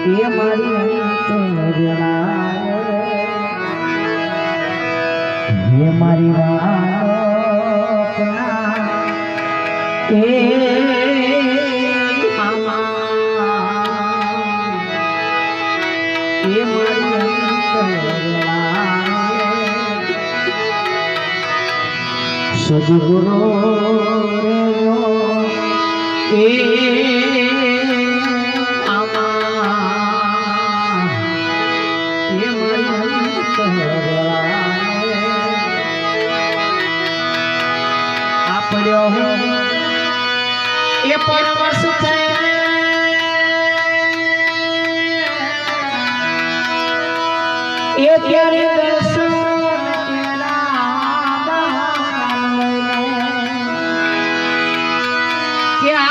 ये मारी अंतरला ये मारी वालोपना ये मारी अंतरला सदगुरु ये परमस ये तेरे दर्शन क्या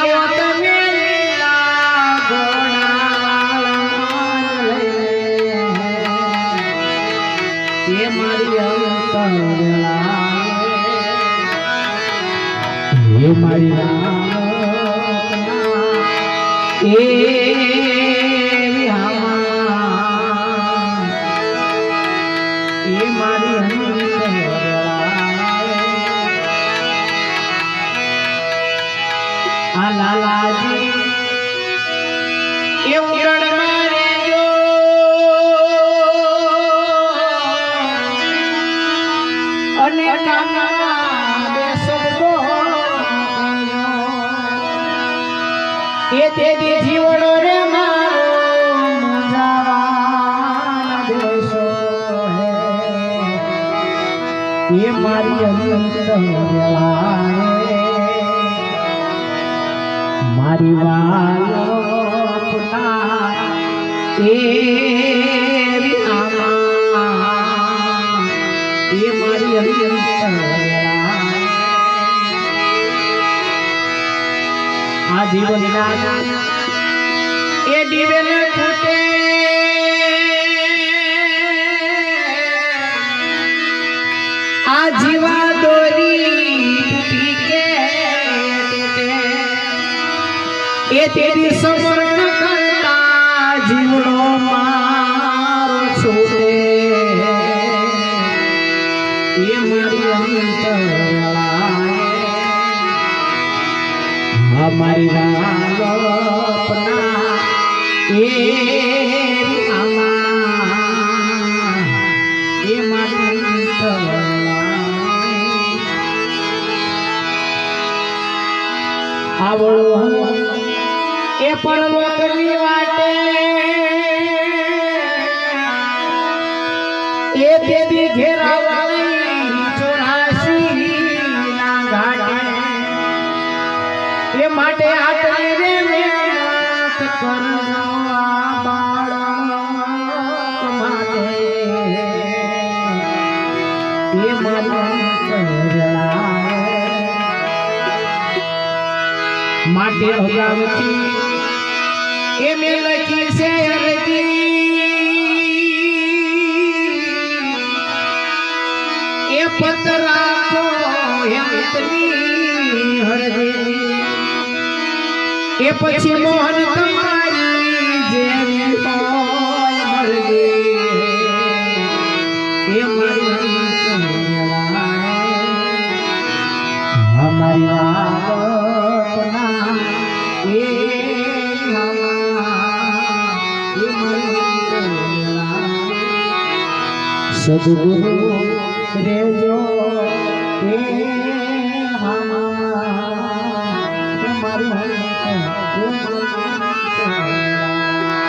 ये मारी अंतरला ये मारी ये मारी लालाजी ये उड़न मारे जो अनेक ये तेरी जीवनो रे मारो मुझावान देशो है ये मारी अंतरला मारी वालोपना ये मारी अंतरला आ जीवन ये दिवेल फूटे आ जीवा दोरी टूटी के ये तेरी समरण करता जीवनो मारो छोटे ये मारी अंतरला हमारी वालोपना ये मारी अंतरला आवड़ो ये परलोकनी वाटे ये देवी घेरावाली 84 ना घाटे ये माटे आटली रे मेहनत करनो आ बाळक माटे ये मारी अंतरला माटे अगावती ये में लखी से अरजी ये पतरा को इतनी हरजी ये पछी मोहन तुम्हारी जेवी होय मरजी ये मारी अंतरला हमारी वालोपना ये मारी अंतरला सदगुरु रे जो ये हमारी